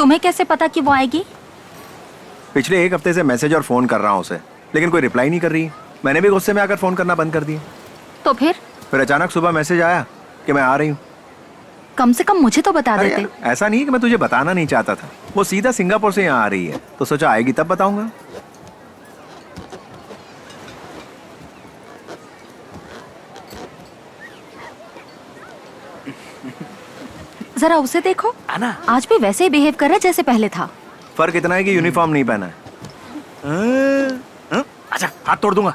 तुम्हें कैसे पता कि वो आएगी? पिछले 1 हफ्ते से मैसेज और फोन कर रहा हूँ उसे, लेकिन कोई रिप्लाई नहीं कर रही। मैंने भी गुस्से में आकर फोन करना बंद कर दिया। तो फिर अचानक सुबह मैसेज आया कि मैं आ रही हूँ। कम से कम मुझे तो बता अरे देते। यार, ऐसा नहीं है कि मैं तुझे बताना नहीं चाहता था। वो सीधा सिंगापुर से यहाँ आ रही है, तो सोचा आएगी तब बताऊंगा। जरा उसे देखो, आना। आज भी वैसे ही बिहेव कर रहा है जैसे पहले था। फर्क इतना है कि यूनिफॉर्म नहीं पहना है। अच्छा, हाथ तोड़ दूंगा।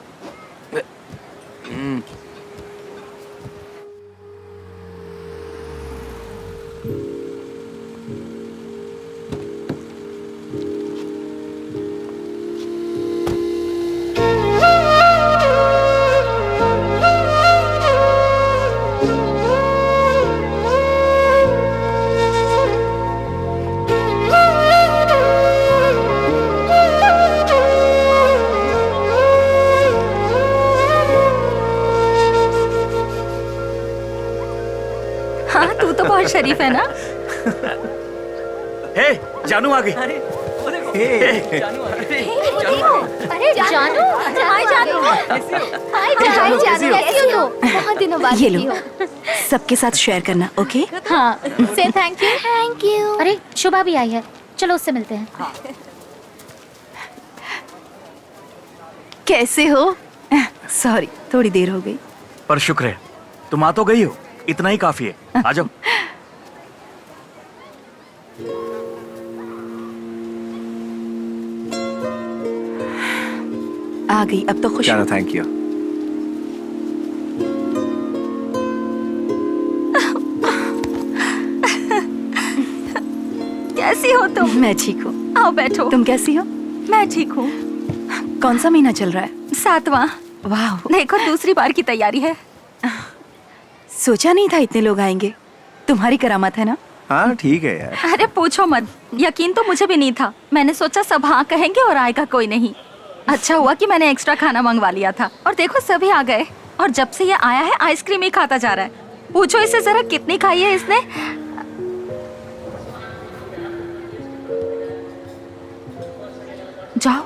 हाँ, तू तो बहुत शरीफ है ना। हे, जानू आ गई। अरे वो देखो, हे। जानू आ गई। अरे जानू, हाय जानू, हाय जानू, कैसी हो? बहुत दिनों बाद ये मिली लो, हो। सबके साथ शेयर करना, ओके? हाँ, से थैंक यू। अरे शुभा भी आई है, चलो उससे मिलते हैं। कैसे हो? सॉरी, थोड़ी देर हो गई। पर शुक्र है, तुम आ तो गई हो, इतना ही काफी है। आ जाओ। आ गई, अब तो खुश जानो, हूँ। Thank you. कैसी हो तुम? मैं ठीक हूँ। आओ बैठो। तुम कैसी हो? मैं ठीक हूँ। कौन सा महीना चल रहा है? 7वां। वाह, देखो, दूसरी बार की तैयारी है। सोचा नहीं था इतने लोग आएंगे। तुम्हारी करामत है ना? हाँ ठीक है यार। अरे पूछो मत, यकीन तो मुझे भी नहीं था। मैंने सोचा सब हाँ कहेंगे और आएगा कोई नहीं। अच्छा हुआ कि मैंने एक्स्ट्रा खाना मंगवा लिया था और देखो सभी आ गए। और जब से ये आया है आइसक्रीम ही खाता जा रहा है। पूछो इससे जरा कितनी खाई है इसने। जाओ।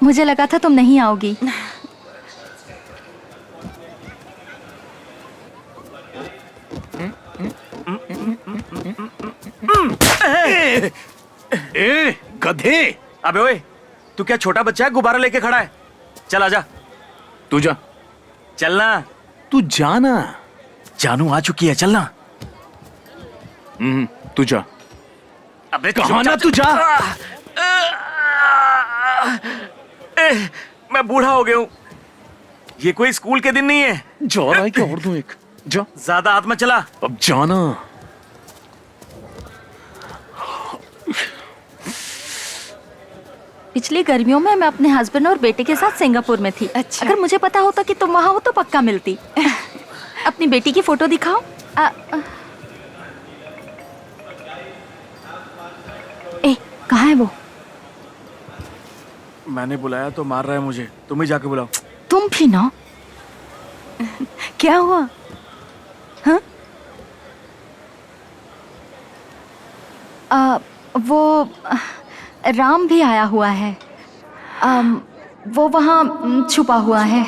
मुझे लगा था तुम नहीं आओगी। ए, गधे! अबे ओए, तू क्या छोटा बच्चा है, गुब्बारा लेके खड़ा है? चल आजा। तू जा, चलना। तू जाना। जानू आ चुकी है, चलना। तू जा। अबे कहाँ ना, चुपचाप- तू जा। मैं बूढ़ा हो गया हूँ। ये कोई स्कूल के दिन नहीं है। जा रहा है क्या? और दूं एक? जा, ज्यादा हाथ में चला। अब जाना। पिछली गर्मियों में मैं अपने हस्बैंड और बेटे के साथ सिंगापुर में थी। अच्छा। अगर मुझे पता होता कि तुम वहाँ हो तो पक्का मिलती। अपनी बेटी की फोटो दिखाओ। ए, कहाँ है वो? मैंने बुलाया तो मार रहा है मुझे। तुम ही जाके बुलाओ। तुम भी ना। क्या हुआ? हाँ? वो राम भी आया हुआ है। वो वहाँ छुपा हुआ है।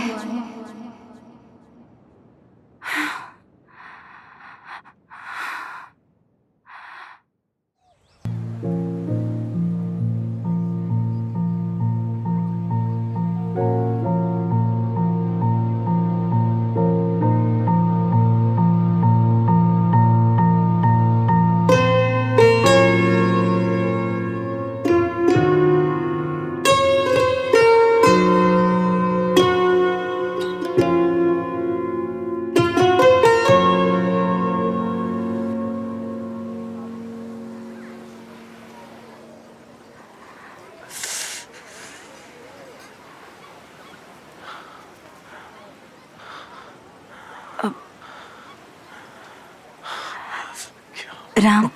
राम,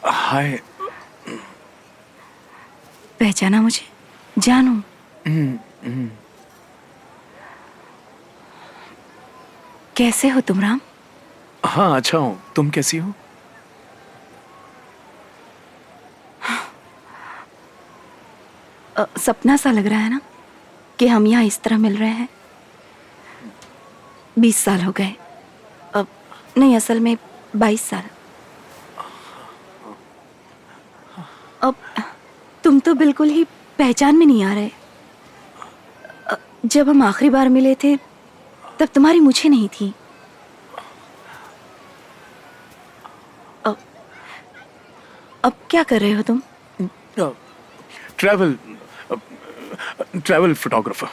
हाय। पहचाना मुझे? जानू। कैसे हो तुम राम? हाँ अच्छा हूँ, तुम कैसी हो? सपना सा लग रहा है ना कि हम यहाँ इस तरह मिल रहे हैं। 20 साल हो गए। नहीं, असल में 22 साल। अब तुम तो बिल्कुल ही पहचान में नहीं आ रहे। जब हम आखिरी बार मिले थे तब तुम्हारी मुझे नहीं थी। अब क्या कर रहे हो तुम? Travel photographer.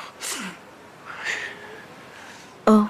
ओह,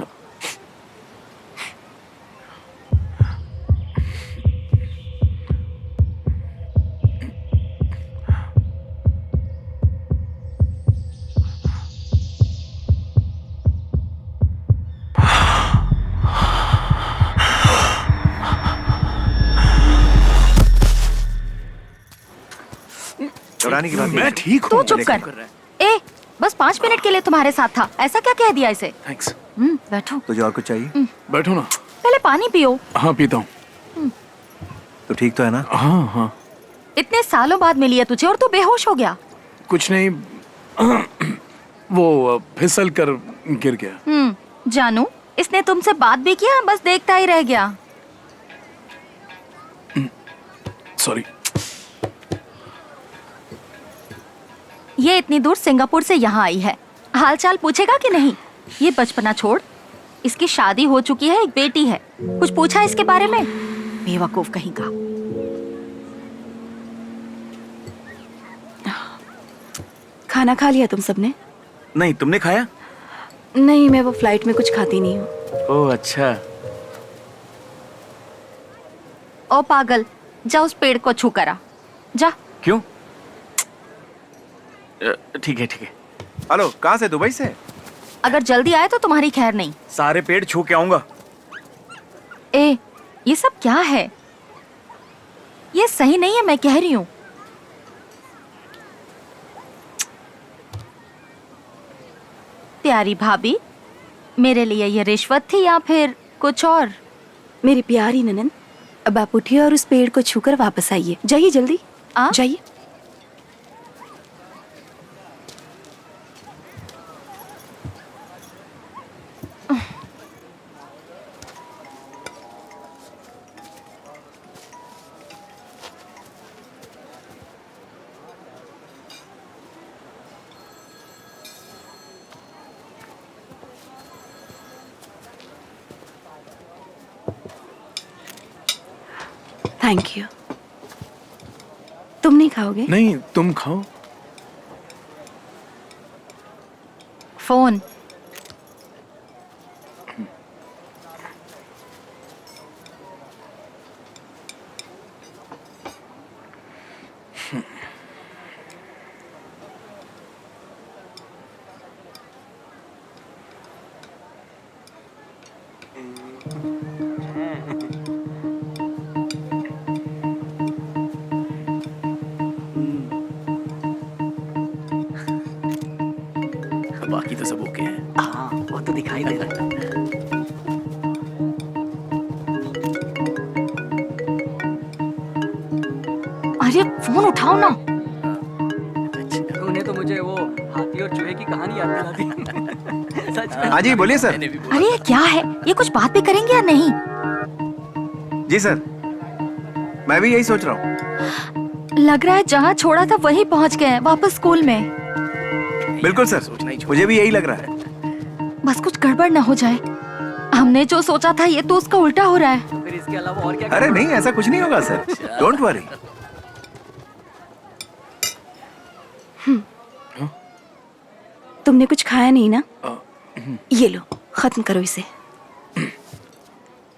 घबराने की बात नहीं मैं है। ठीक तू हूँ। चुप कर। ए, बस 5 मिनट के लिए तुम्हारे साथ था, ऐसा क्या कह दिया इसे? थैंक्स। बैठो, तुझे और कुछ चाहिए? बैठो ना। पहले पानी पियो। हाँ पीता हूँ। तो ठीक तो है ना? हाँ हाँ, इतने सालों बाद मिली है तुझे और तू बेहोश हो गया। कुछ नहीं। वो फिसल कर गिर गया। जानू, इसने तुमसे बात भी किया, बस देखता ही रह गया। सॉरी। ये इतनी दूर सिंगापुर से यहाँ आई है, हालचाल पूछेगा कि नहीं? ये बचपना छोड़, इसकी शादी हो चुकी है, एक बेटी है। कुछ पूछा इसके बारे में? बेवकूफ कहीं का। खाना खा लिया तुम सबने? नहीं, तुमने खाया? नहीं, मैं वो फ्लाइट में कुछ खाती नहीं हूँ। ओह अच्छा। ओ पागल, जा उस पेड़ को छू करा, जा। क्यों? ठीक है ठीक है। हेलो, कहाँ से? दुबई से? अगर जल्दी आए तो तुम्हारी खैर नहीं। सारे पेड़ छू के आऊंगा। ए, ये सब क्या है? ये सही नहीं है, मैं कह रही हूँ। प्यारी भाभी, मेरे लिए ये रिश्वत थी या फिर कुछ और? मेरी प्यारी ननन, अब आप उठिए और उस पेड़ को छूकर वापस आइए। जाइए जल्दी, आ? जाइए। Thank you. तुम नहीं खाओगे? नहीं, तुम खाओ। फोन। बाकी तो सब ओके है। हाँ वो तो दिखाई दे रहा है। अरे फोन उठाओ ना। तूने तो मुझे वो हाथी और चूहे की कहानी याद दिला दी। सच में। हाँ जी, बोलिए सर। अरे ये क्या है? ये कुछ बात भी करेंगे या नहीं? जी सर, मैं भी यही सोच रहा हूँ। लग रहा है जहाँ छोड़ा था वही पहुँच गए हैं, वापस स्कूल में। बिल्कुल सर, मुझे भी यही लग रहा है। बस कुछ गड़बड़ ना हो जाए। हमने जो सोचा था ये तो उसका उल्टा हो रहा है। तो फिर इसके अलावा और क्या? अरे नहीं, ऐसा कुछ नहीं होगा सर, डोंट वरी। तुमने कुछ खाया नहीं ना? ये लो, खत्म करो इसे।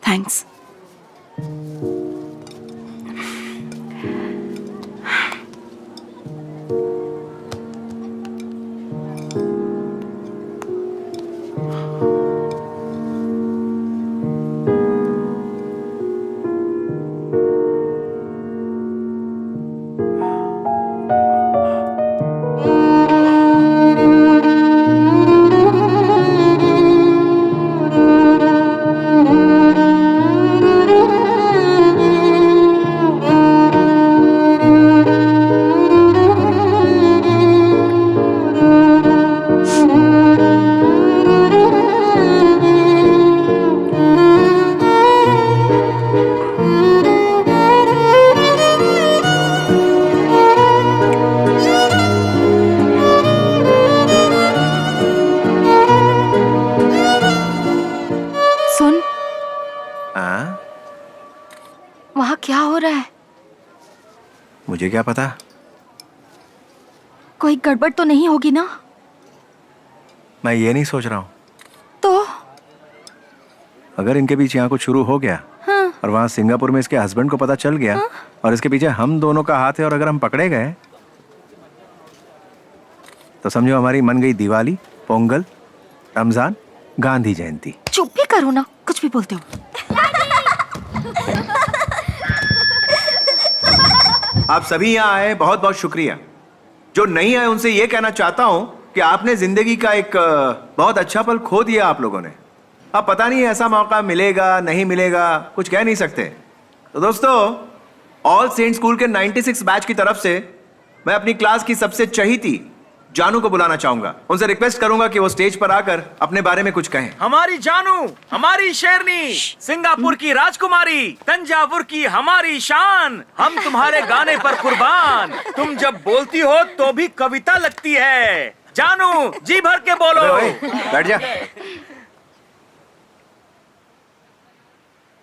थैंक्स। मुझे क्या पता। कोई गड़बड़ तो नहीं होगी ना? मैं ये नहीं सोच रहा हूँ। तो अगर इनके बीच यहाँ कुछ शुरू हो गया और वहाँ सिंगापुर में इसके हस्बैंड को पता चल गया और इसके पीछे हम दोनों का हाथ है और अगर हम पकड़े गए तो समझो हमारी मन गई दिवाली, पोंगल, रमजान, गांधी जयंती। चुप भी करो ना, कुछ भी बोलते हो। आप सभी यहाँ आए, बहुत बहुत शुक्रिया। जो नहीं आए उनसे ये कहना चाहता हूँ कि आपने जिंदगी का एक बहुत अच्छा पल खो दिया आप लोगों ने। अब पता नहीं ऐसा मौका मिलेगा नहीं मिलेगा, कुछ कह नहीं सकते। तो दोस्तों, ऑल सेंट स्कूल के 96 बैच की तरफ से मैं अपनी क्लास की सबसे चहीती जानू को बुलाना चाहूंगा। उनसे रिक्वेस्ट करूंगा कि वो स्टेज पर आकर अपने बारे में कुछ कहें। हमारी जानू, हमारी शेरनी, सिंगापुर की राजकुमारी, तंजावुर की हमारी शान, हम तुम्हारे गाने पर कुर्बान। तुम जब बोलती हो तो भी कविता लगती है। जानू, जी भर के बोलो। ओए, बैठ जा।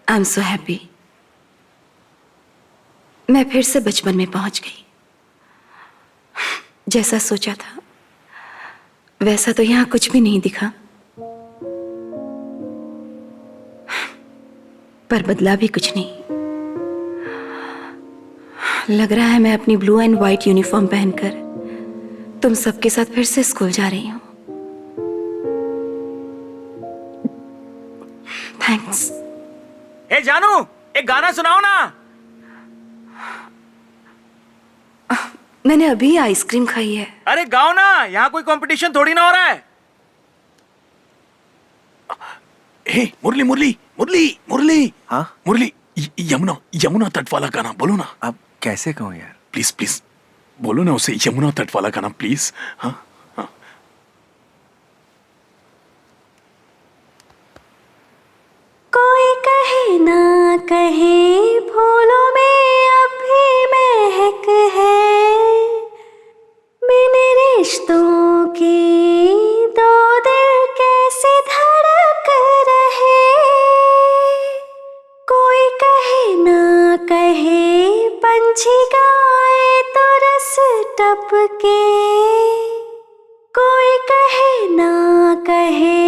I am so happy. मैं फिर से बचपन में पहुंच गई। जैसा सोचा था वैसा तो यहां कुछ भी नहीं दिखा, पर बदला भी कुछ नहीं। लग रहा है मैं अपनी ब्लू एंड व्हाइट यूनिफॉर्म पहनकर तुम सबके साथ फिर से स्कूल जा रही हूं। थैंक्स। ए जानू, एक गाना सुनाओ ना। मैंने अभी आइसक्रीम खाई है। अरे गाओ ना, यहाँ कोई कंपटीशन थोड़ी ना हो रहा है। हे मुरली मुरली मुरली मुरली। हाँ मुरली, यमुना यमुना तट वाला गाना बोलो ना। अब कैसे कहूँ यार? प्लीज प्लीज बोलो ना उसे, यमुना तट वाला गाना प्लीज। हाँ हाँ। कोई कहे ना कहे फूलों में अब भी महक है, बिन रिश्तों की दो दिल कैसे धड़क रहे। कोई कहे ना कहे पंछी गाए तो रस टपके, कोई कहे ना कहे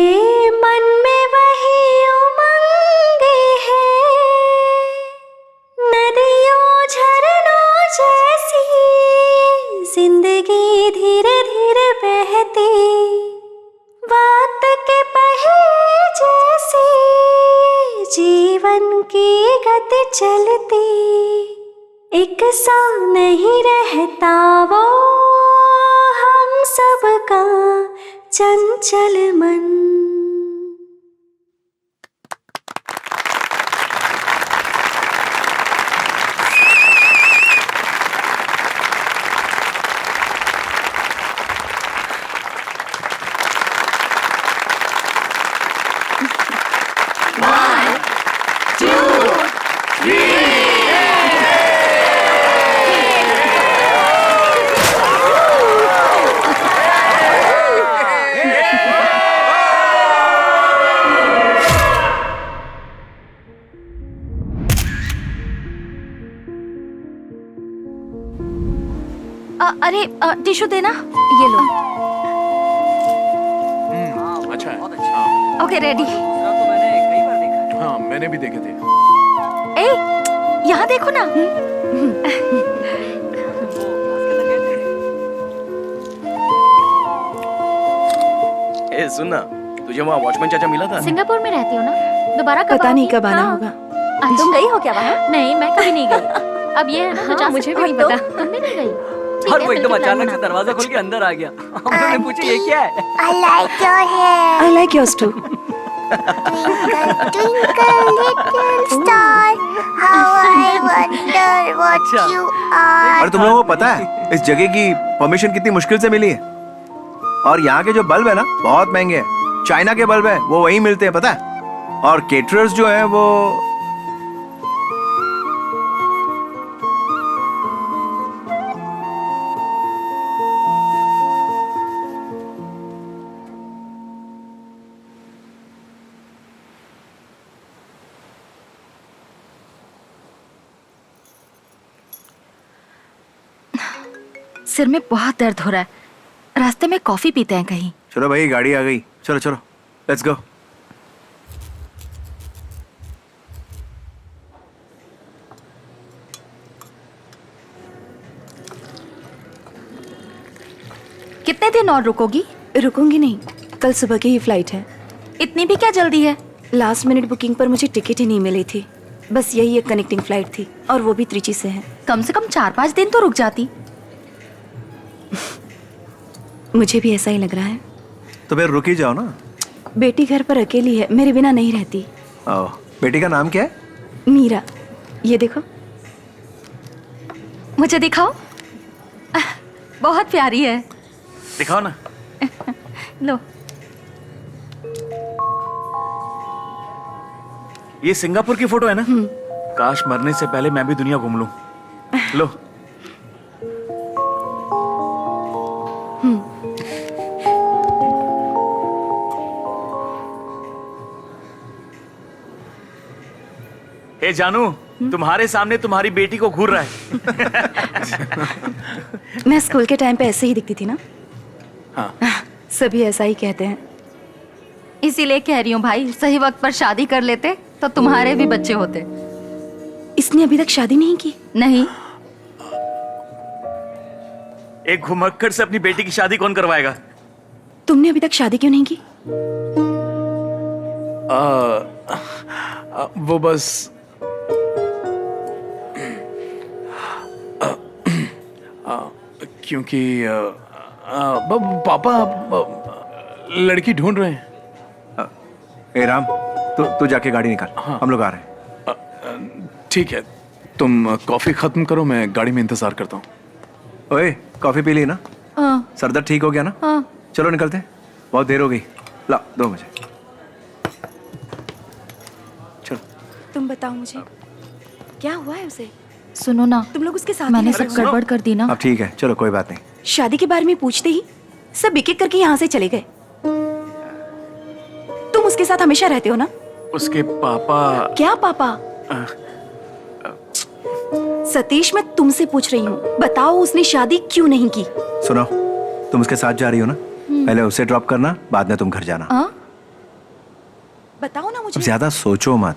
मन में वही उमंगे है। नदियों झरनों जैसी जिंदगी धीरे धीरे बहती, वक्त के पहिए जैसी जीवन की गति चलती। एक सा नहीं रहता वो हम सबका चंचल मन। अरे टिश्यू देना, ये लो। अच्छा है। हाँ ओके रेडी। दूसरा तो मैंने कई बार देखा है। हाँ, मैंने भी देखे थे। ए, यहाँ देखो ना। ए सुन ना, तुझे वहाँ वॉचमैन चाचा मिला था? सिंगापुर में रहती हो ना? दोबारा कब पता नहीं आओगी? कब आना हाँ। होगा। तुम गई हो क्या वहाँ? नहीं, मैं कभी नहीं गई। अब ये है ना, तो जा मुझे सकते भी हो। नहीं पता। तुम भी नहीं गई? ठीक और है, वो एकदम मिलके अचानक प्लान से बनाते दरवाजा खोल के अंदर आ गया। हम लोगों ने पूछा ये क्या है? I like your hair. I like yours too. Twinkle little star, how I wonder what अच्छा। you are. और तुम लोगों को पता है इस जगह की परमिशन कितनी मुश्किल से मिली है? और यहाँ के जो बल्ब है ना, बहुत महंगे हैं। चाइना के बल्ब है वो वहीं मिलते हैं, पता है? और केटरर्स जो है वो सिर में बहुत दर्द हो रहा है। रास्ते में कॉफी पीते हैं कहीं। चलो भाई, गाड़ी आ गई, चलो चलो, लेट्स गो। कितने दिन और रुकोगी? रुकूंगी नहीं, कल सुबह की ही फ्लाइट है। इतनी भी क्या जल्दी है? लास्ट मिनट बुकिंग पर मुझे टिकट ही नहीं मिली थी। बस यही एक कनेक्टिंग फ्लाइट थी और वो भी त्रिची से है। कम से कम 4-5 दिन तो रुक जाती। मुझे भी ऐसा ही लग रहा है। तो फिर रुक ही जाओ ना। बेटी घर पर अकेली है, मेरे बिना नहीं रहती। ओह, बेटी का नाम क्या है? मीरा, ये देखो। मुझे दिखाओ। बहुत प्यारी है। दिखाओ ना। लो। ये सिंगापुर की फोटो है ना? काश मरने से पहले मैं भी दुनिया घूम लूं। लो। हे जानू, तुम्हारे सामने तुम्हारी बेटी को घूर रहा है। मैं स्कूल के टाइम पे ऐसे ही दिखती थी ना। हाँ। सभी ऐसा ही कहते हैं। इसीलिए कह रही हूँ भाई, सही वक्त पर शादी कर लेते तो तुम्हारे भी बच्चे होते। इसने अभी तक शादी नहीं की? नहीं। एक घुमक्कड़ से अपनी बेटी की शादी कौन करवाएगा? तुमने अभी तक शादी क्यों नहीं की? वो बस क्योंकि पापा लड़की ढूंढ रहे हैं। ए राम, तू जाके गाड़ी निकाल, हम लोग आ रहे हैं। ठीक है, तुम कॉफी खत्म करो, मैं गाड़ी में इंतजार करता हूँ। ओए, कॉफी पी ली ना? हाँ। सर दर्द ठीक हो गया ना? हाँ। चलो निकलते हैं, बहुत देर हो गई। ला दो मुझे। चलो। तुम बताओ मुझे, क्या हुआ है उसे? सुनो ना, तुम लोग उसके साथ मैंने ही सब रहते हो? गड़बड़ कर दी ना। अब ठीक है, चलो कोई बात नहीं। शादी के बारे में पूछते ही सब एक एक करके यहाँ से चले गए। तुम उसके साथ हमेशा रहते हो ना? उसके पापा। क्या पापा? सतीश, मैं तुमसे पूछ रही हूँ, बताओ उसने शादी क्यों नहीं की? सुनो, तुम उसके साथ जा रही हो ना, पहले उसे ड्रॉप करना, बाद में तुम घर जाना। बताओ ना मुझे। अब ज्यादा सोचो मत,